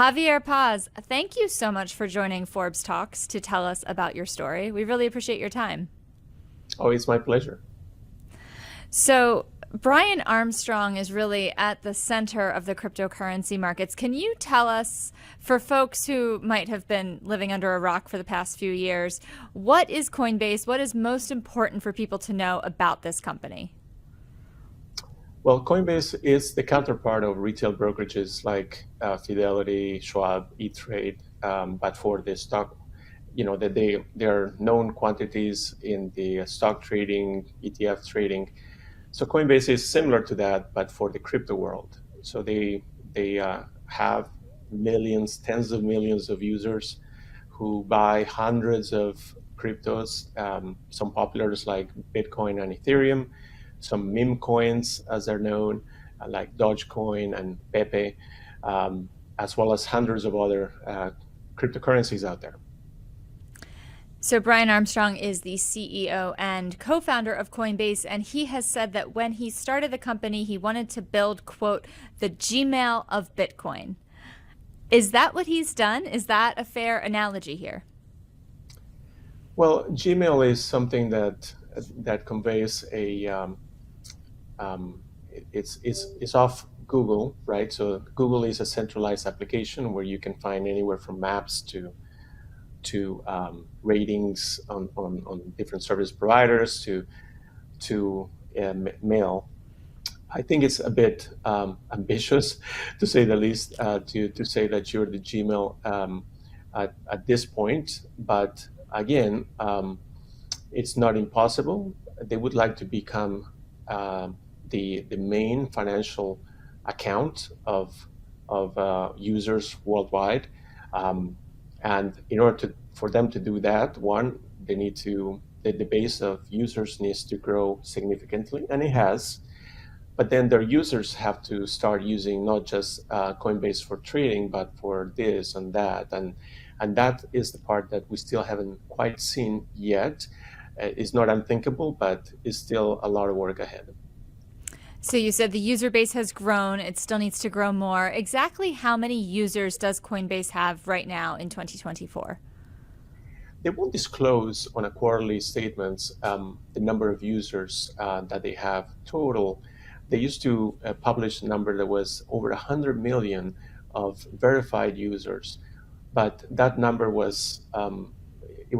Javier Paz, thank you so much for joining Forbes Talks to tell us about your story. We really appreciate your time. Oh, it's my pleasure. So, Brian Armstrong is really at the center of the cryptocurrency markets. Can you tell us, for folks who might have been living under a rock for the past few years, what is Coinbase? What is most important for people to know about this company? Well, Coinbase is the counterpart of retail brokerages like Fidelity, Schwab, E-Trade, but for the stock, that they are known quantities in the stock trading, ETF trading. So Coinbase is similar to that, but for the crypto world. So they have millions, tens of millions of users who buy hundreds of cryptos, some populars like Bitcoin and Ethereum, some meme coins as they're known, like Dogecoin and Pepe, as well as hundreds of other cryptocurrencies out there. So Brian Armstrong is the CEO and co-founder of Coinbase, and he has said that when he started the company, he wanted to build, quote, the Gmail of Bitcoin. Is that what he's done? Is that a fair analogy here? Well, Gmail is something that conveys it's off Google, right? So Google is a centralized application where you can find anywhere from maps to ratings on different service providers to mail. I think it's a bit ambitious, to say the least, to say that you're the Gmail at this point. But again, it's not impossible. They would like to become the main financial account of users worldwide. And in order for them to do that, one, the base of users needs to grow significantly, and it has. But then their users have to start using not just Coinbase for trading, but for this and that. And that is the part that we still haven't quite seen yet. It's not unthinkable, but it's still a lot of work ahead. So you said the user base has grown. It still needs to grow more. Exactly how many users does Coinbase have right now in 2024? They won't disclose on a quarterly statements the number of users that they have total. They used to publish a number that was over 100 million of verified users, but that number was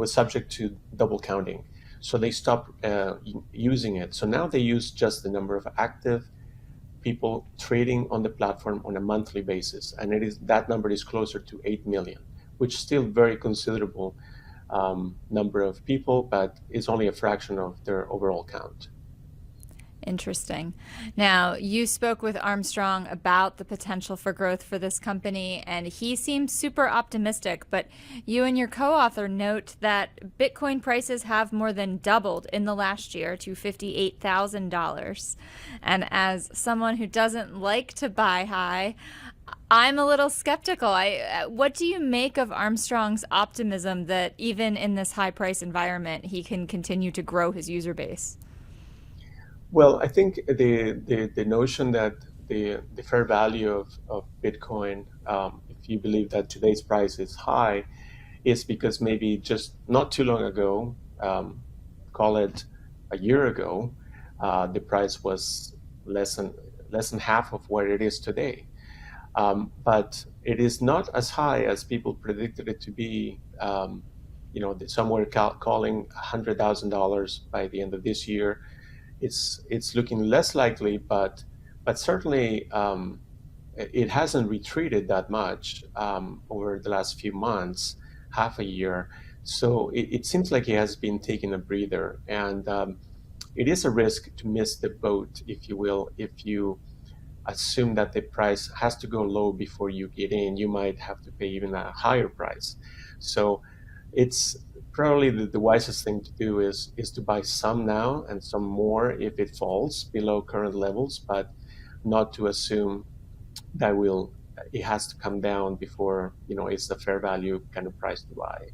subject to double counting. So they stopped using it. So now they use just the number of active people trading on the platform on a monthly basis, and that number is closer to 8 million, which is still very considerable number of people, but it's only a fraction of their overall count. Interesting. Now, you spoke with Armstrong about the potential for growth for this company, and he seems super optimistic. But you and your co-author note that Bitcoin prices have more than doubled in the last year to $58,000. And as someone who doesn't like to buy high, I'm a little skeptical. What do you make of Armstrong's optimism that even in this high price environment, he can continue to grow his user base? Well, I think the notion that the fair value of Bitcoin, if you believe that today's price is high, is because maybe just not too long ago, call it a year ago, the price was less than half of what it is today. But it is not as high as people predicted it to be. Somewhere calling $100,000 by the end of this year. It's looking less likely, but certainly it hasn't retreated that much over the last few months, half a year. So it seems like it has been taking a breather, and it is a risk to miss the boat, if you will. If you assume that the price has to go low before you get in, you might have to pay even a higher price. So it's probably the wisest thing to do is to buy some now and some more if it falls below current levels, but not to assume that it has to come down before it's the fair value kind of price to buy.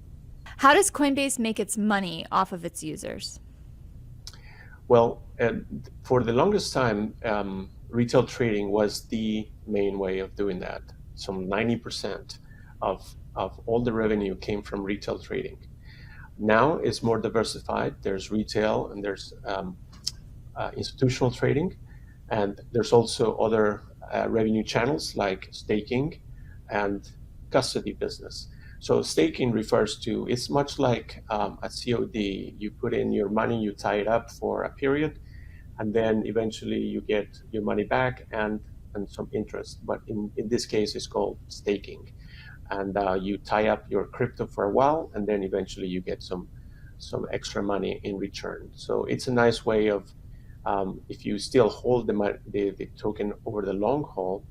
How does Coinbase make its money off of its users? Well, for the longest time, retail trading was the main way of doing that. some 90% of all the revenue came from retail trading. Now it's more diversified. There's retail and there's institutional trading, and there's also other revenue channels like staking and custody business. So staking refers to, it's much like a COD. You put in your money, you tie it up for a period, and then eventually you get your money back and some interest. But in this case, it's called staking. And you tie up your crypto for a while, and then eventually you get some extra money in return. So it's a nice way of, if you still hold the token over the long haul,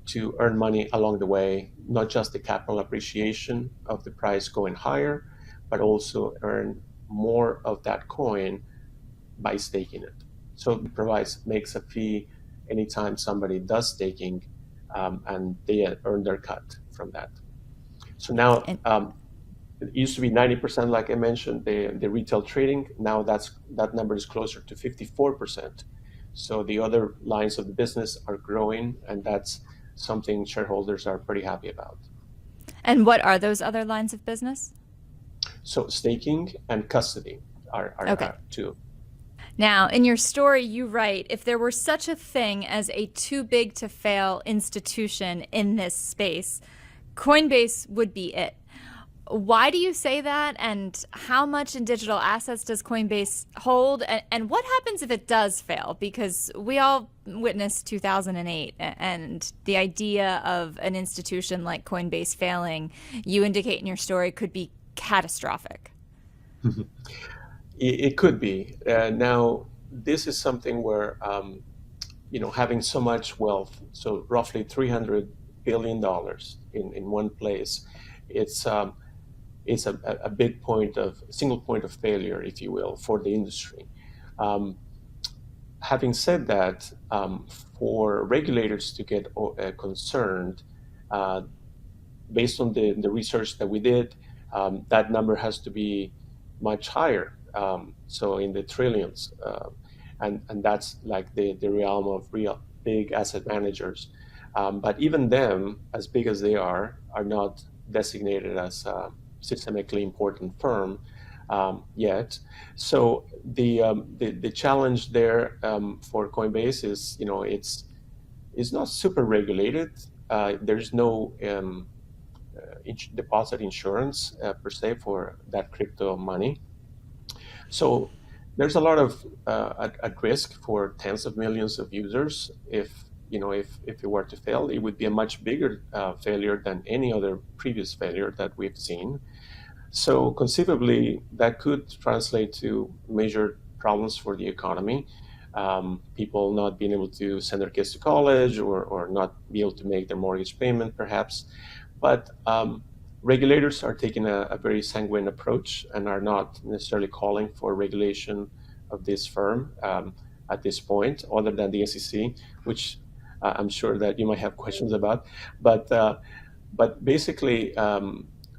to earn money along the way, not just the capital appreciation of the price going higher, but also earn more of that coin by staking it. So it makes a fee anytime somebody does staking, and they earn their cut from that. So now it used to be 90%, like I mentioned, the retail trading. Now that number is closer to 54%. So the other lines of the business are growing, and that's something shareholders are pretty happy about. And what are those other lines of business? So staking and custody are two. Now, in your story, you write, if there were such a thing as a too big to fail institution in this space, Coinbase would be it. Why do you say that? And how much in digital assets does Coinbase hold? And what happens if it does fail? Because we all witnessed 2008, and the idea of an institution like Coinbase failing, you indicate in your story, could be catastrophic. It could be. Now, this is something where, having so much wealth, so roughly $300 billion in one place, it's a big single point of failure, if you will, for the industry. Having said that, for regulators to get concerned, based on the research that we did, that number has to be much higher. So in the trillions, and that's like the realm of real big asset managers. But even them, as big as they are not designated as a systemically important firm yet. So the challenge there for Coinbase is, it's not super regulated. There's no deposit insurance per se for that crypto money. So there's a lot of at risk for tens of millions of users. If it were to fail, it would be a much bigger failure than any other previous failure that we've seen. So conceivably, that could translate to major problems for the economy. People not being able to send their kids to college, or not be able to make their mortgage payment, perhaps. But regulators are taking a very sanguine approach and are not necessarily calling for regulation of this firm at this point, other than the SEC, which I'm sure that you might have questions about. But basically,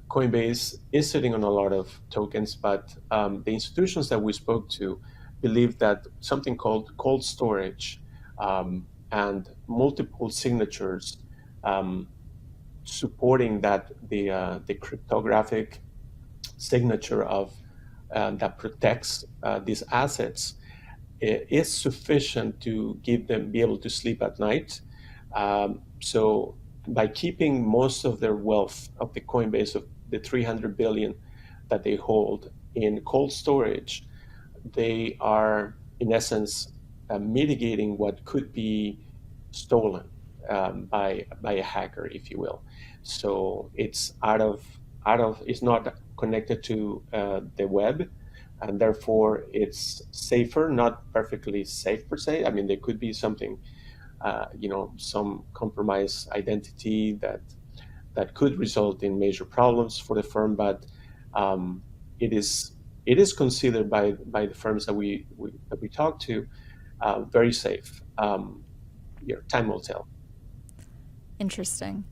Coinbase is sitting on a lot of tokens, but the institutions that we spoke to believe that something called cold storage and multiple signatures supporting that the cryptographic signature of that protects these assets is sufficient to be able to sleep at night. So by keeping most of their wealth of the Coinbase, of the 300 billion that they hold in cold storage, they are in essence mitigating what could be stolen by a hacker, if you will. So it's it's not connected to the web, and therefore it's safer, not perfectly safe per se. I mean, there could be something, some compromised identity that could result in major problems for the firm, but it is considered by the firms that we talk to very safe. Time will tell. Interesting.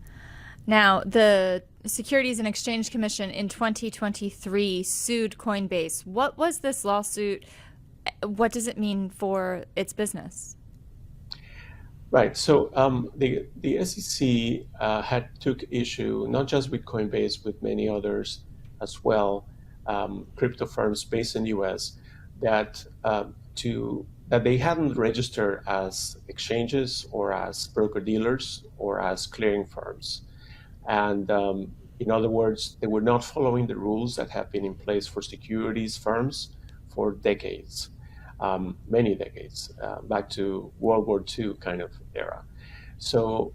Now, the Securities and Exchange Commission in 2023 sued Coinbase. What was this lawsuit? What does it mean for its business? Right. So the SEC had took issue not just with Coinbase, with many others as well, crypto firms based in the U.S. that they hadn't registered as exchanges or as broker dealers or as clearing firms, and in other words, they were not following the rules that have been in place for securities firms for decades, many decades, back to World War II kind of era. So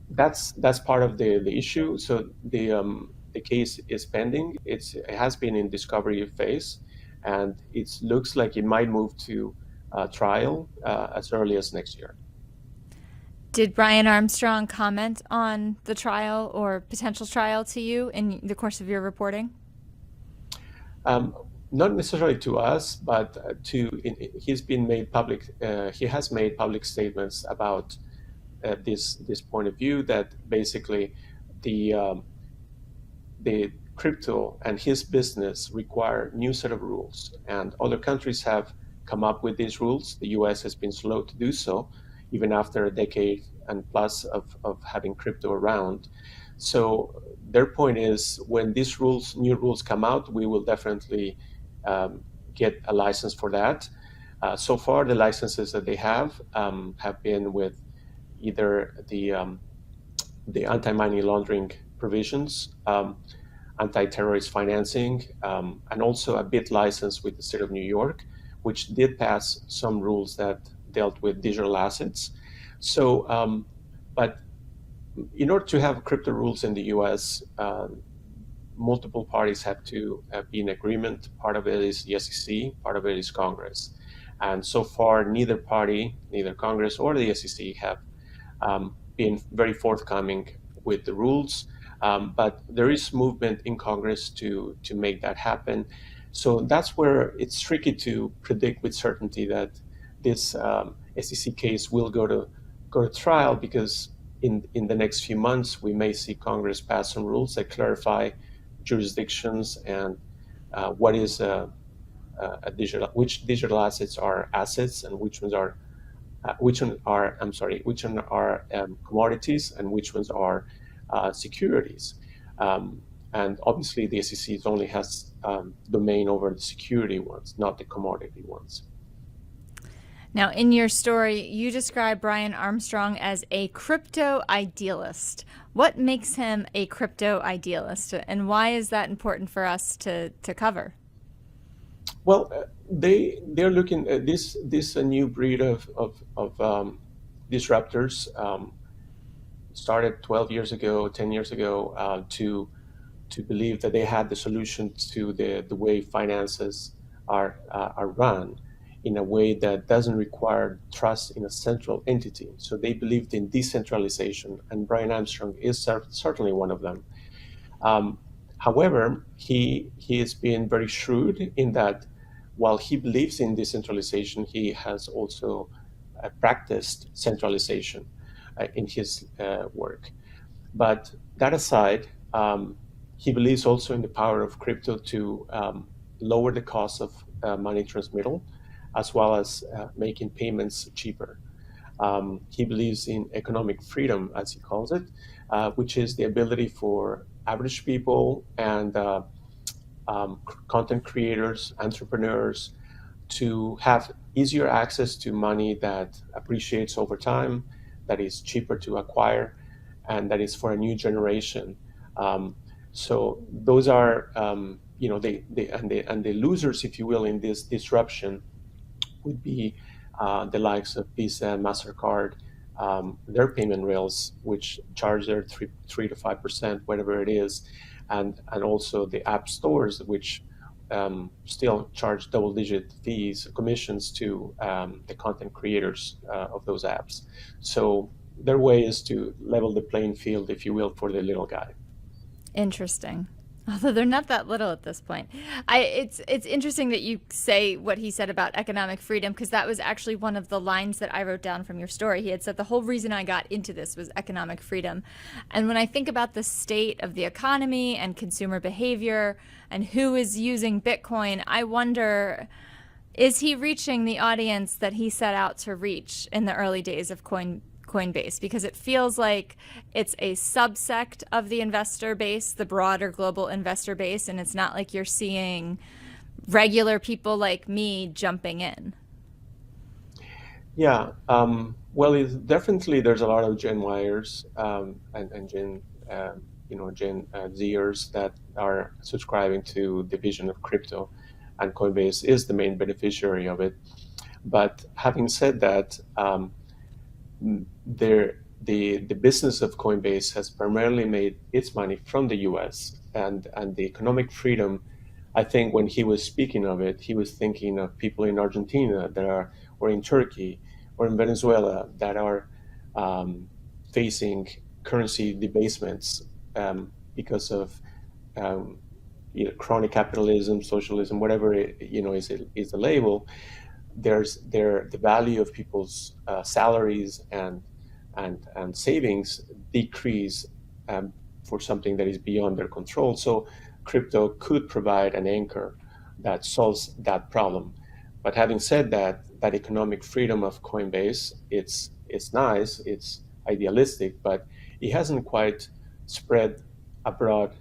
that's part of the issue. So the case is pending. It has been in discovery phase, and it looks like it might move to trial as early as next year. Did Brian Armstrong comment on the trial or potential trial to you in the course of your reporting? Not necessarily to us, but he's been made public. He has made public statements about this point of view that basically the crypto and his business require new set of rules, and other countries have come up with these rules. The U.S. has been slow to do so, even after a decade and plus of having crypto around. So their point is, when these new rules come out, we will definitely get a license for that. So far, the licenses that they have been with either the anti-money laundering provisions, anti-terrorist financing, and also a bit license with the state of New York, which did pass some rules that dealt with digital assets. So, but in order to have crypto rules in the U.S., multiple parties have to be in agreement. Part of it is the SEC, part of it is Congress. And so far, neither party, neither Congress or the SEC have been very forthcoming with the rules. But there is movement in Congress to make that happen. So that's where it's tricky to predict with certainty that this SEC case will go to trial, because in the next few months we may see Congress pass some rules that clarify jurisdictions and what is which digital assets are assets and which ones are commodities and which ones are securities. And obviously the SEC only has domain over the security ones, not the commodity ones. Now, in your story, you describe Brian Armstrong as a crypto idealist. What makes him a crypto idealist, and why is that important for us to cover? Well, they're looking at this a new breed of disruptors. Started 12 years ago, 10 years ago, to believe that they had the solution to the way finances are run in a way that doesn't require trust in a central entity. So they believed in decentralization, and Brian Armstrong is certainly one of them. However, he has been very shrewd in that while he believes in decentralization, he has also practiced centralization in his work. But that aside, he believes also in the power of crypto to lower the cost of money transmittal, as well as making payments cheaper. He believes in economic freedom, as he calls it, which is the ability for average people and content creators, entrepreneurs, to have easier access to money that appreciates over time, that is cheaper to acquire, and that is for a new generation. So those are, the losers, if you will, in this disruption would be the likes of Visa and MasterCard, their payment rails, which charge their 3 to 5%, whatever it is, and also the app stores, which still charge double-digit fees, commissions to the content creators of those apps. So their way is to level the playing field, if you will, for the little guy. Interesting. Although they're not that little at this point. It's interesting that you say what he said about economic freedom, because that was actually one of the lines that I wrote down from your story. He had said the whole reason I got into this was economic freedom. And when I think about the state of the economy and consumer behavior and who is using Bitcoin, I wonder, is he reaching the audience that he set out to reach in the early days of Coinbase? Because it feels like it's a subsect of the investor base, the broader global investor base, and it's not like you're seeing regular people like me jumping in. Yeah, well, definitely there's a lot of Gen Yers and Gen Zers that are subscribing to the vision of crypto, and Coinbase is the main beneficiary of it. But having said that, the business of Coinbase has primarily made its money from the U.S. and the economic freedom. I think when he was speaking of it, he was thinking of people in Argentina or in Turkey, or in Venezuela that are facing currency debasements because of chronic capitalism, socialism, whatever is the label. The value of people's salaries and savings decrease for something that is beyond their control. So crypto could provide an anchor that solves that problem. But having said that, that economic freedom of Coinbase, it's nice, it's idealistic, but it hasn't quite spread abroad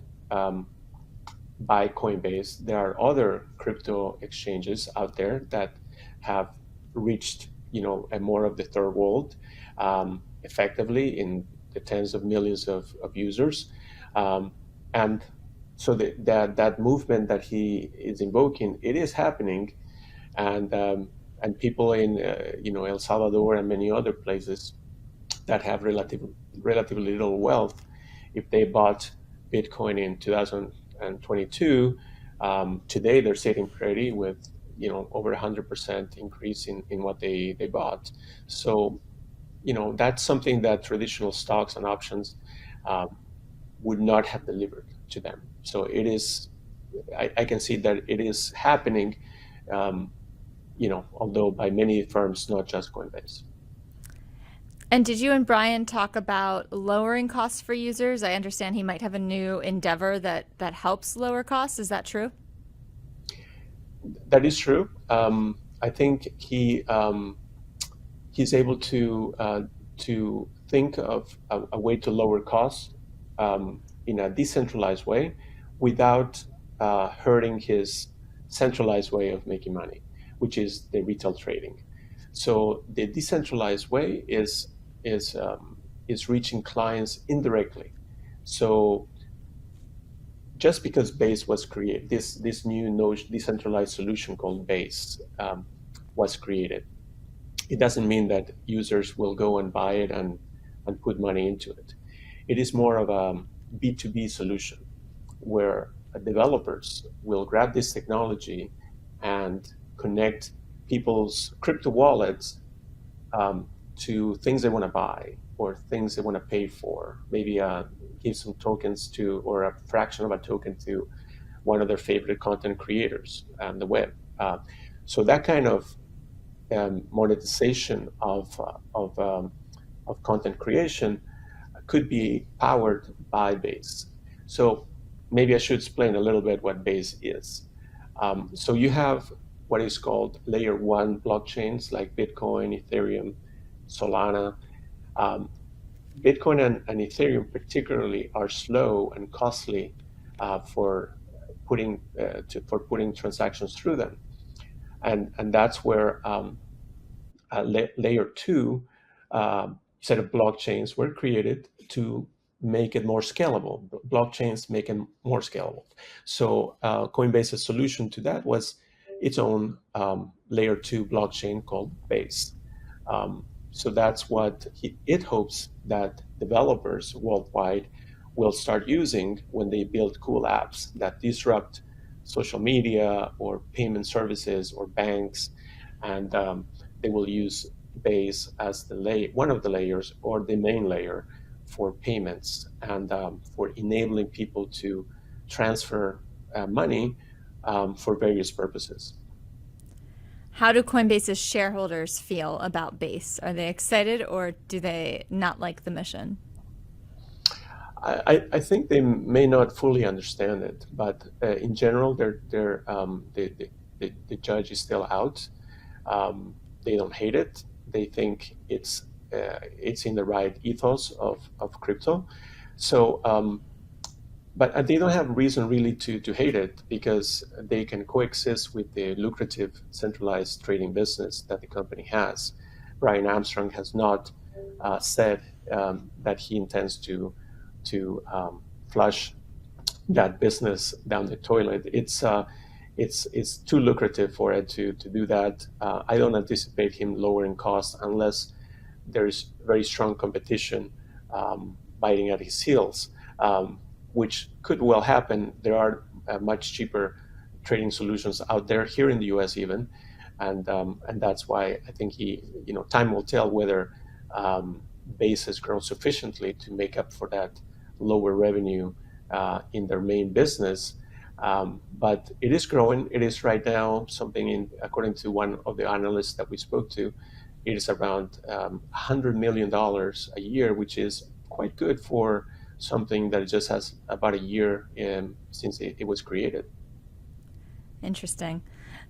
by Coinbase. There are other crypto exchanges out there that have reached, a more of the third world effectively in the tens of millions of users, and so that movement that he is invoking, it is happening, and people in El Salvador and many other places that have relatively little wealth, if they bought Bitcoin in 2022, today they're sitting pretty with over 100% increase in what they bought. So that's something that traditional stocks and options would not have delivered to them. So it is, I can see that it is happening, although by many firms, not just Coinbase. And did you and Brian talk about lowering costs for users? I understand he might have a new endeavor that helps lower costs. Is that true? That is true. I think he's able to think of a way to lower costs in a decentralized way without hurting his centralized way of making money, which is the retail trading. So the decentralized way is reaching clients indirectly. So just because Base was created, this new decentralized solution called Base was created, it doesn't mean that users will go and buy it and put money into it. It is more of a B2B solution where developers will grab this technology and connect people's crypto wallets to things they want to buy or things they want to pay for. Maybe give some tokens to, or a fraction of a token to one of their favorite content creators on the web. So that kind of monetization of content creation could be powered by Base. So maybe I should explain a little bit what Base is. So you have what is called layer one blockchains like Bitcoin, Ethereum, Solana. Bitcoin and Ethereum particularly are slow and costly for putting transactions through them, and that's where layer two set of blockchains were created to make it more scalable. Blockchains make it more scalable. So Coinbase's solution to that was its own layer two blockchain called Base. So that's what it hopes that developers worldwide will start using when they build cool apps that disrupt social media or payment services or banks, and they will use Base as one of the layers or the main layer for payments and for enabling people to transfer money for various purposes. How do Coinbase's shareholders feel about Base? Are they excited or do they not like the mission? I think they may not fully understand it, but in general, the judge is still out. They don't hate it. They think it's it's in the right ethos of crypto. So, but they don't have reason really to hate it, because they can coexist with the lucrative centralized trading business that the company has. Brian Armstrong has not said that he intends to flush that business down the toilet. It's too lucrative for it to do that. I don't anticipate him lowering costs unless there's very strong competition biting at his heels, which could well happen. There are much cheaper trading solutions out there here in the U.S. even, and that's why I think time will tell whether Base has grown sufficiently to make up for that lower revenue in their main business. But it is growing. It is right now something according to one of the analysts that we spoke to, it is around $100 million a year, which is quite good for something that just has about a year since it was created. Interesting.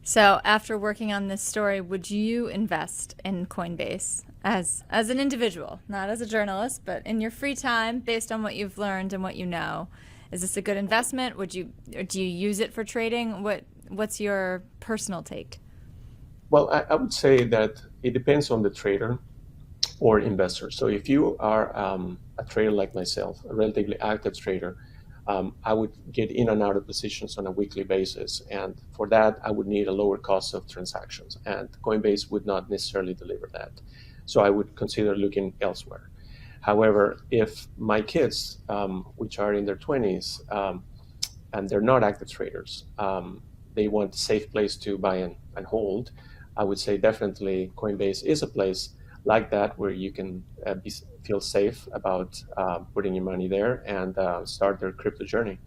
So after working on this story, would you invest in Coinbase as an individual, not as a journalist, but in your free time, based on what you've learned and what you know? Is this a good investment? Do you use it for trading? What's your personal take? Well, I would say that it depends on the trader or investor. So if you are a trader like myself, a relatively active trader, I would get in and out of positions on a weekly basis. And for that, I would need a lower cost of transactions. And Coinbase would not necessarily deliver that. So I would consider looking elsewhere. However, if my kids, which are in their 20s, and they're not active traders, they want a safe place to buy and hold, I would say definitely Coinbase is a place like that where you can feel safe about putting your money there and start their crypto journey.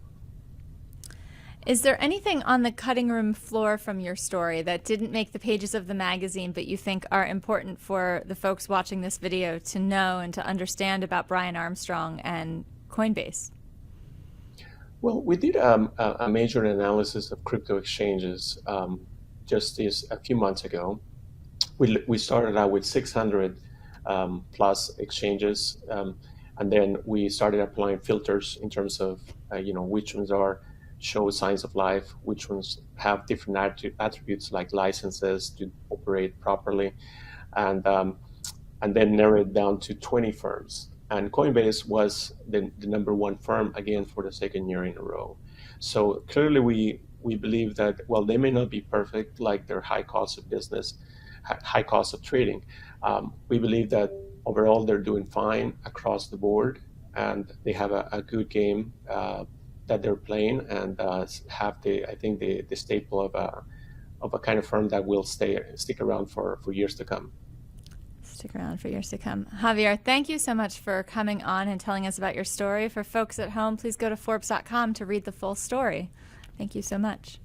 Is there anything on the cutting room floor from your story that didn't make the pages of the magazine, but you think are important for the folks watching this video to know and to understand about Brian Armstrong and Coinbase? Well, we did a major analysis of crypto exchanges just a few months ago. We started out with 600 plus exchanges, and then we started applying filters in terms of which ones show signs of life, which ones have different attributes like licenses to operate properly, and then narrowed it down to 20 firms. And Coinbase was the number one firm again for the second year in a row. So clearly we believe that, well, they may not be perfect, like their high cost of business, high cost of trading. We believe that overall they're doing fine across the board, and they have a good game that they're playing, and have the staple of a kind of firm that will stick around for years to come. Stick around for years to come. Javier, thank you so much for coming on and telling us about your story. For folks at home, please go to Forbes.com to read the full story. Thank you so much.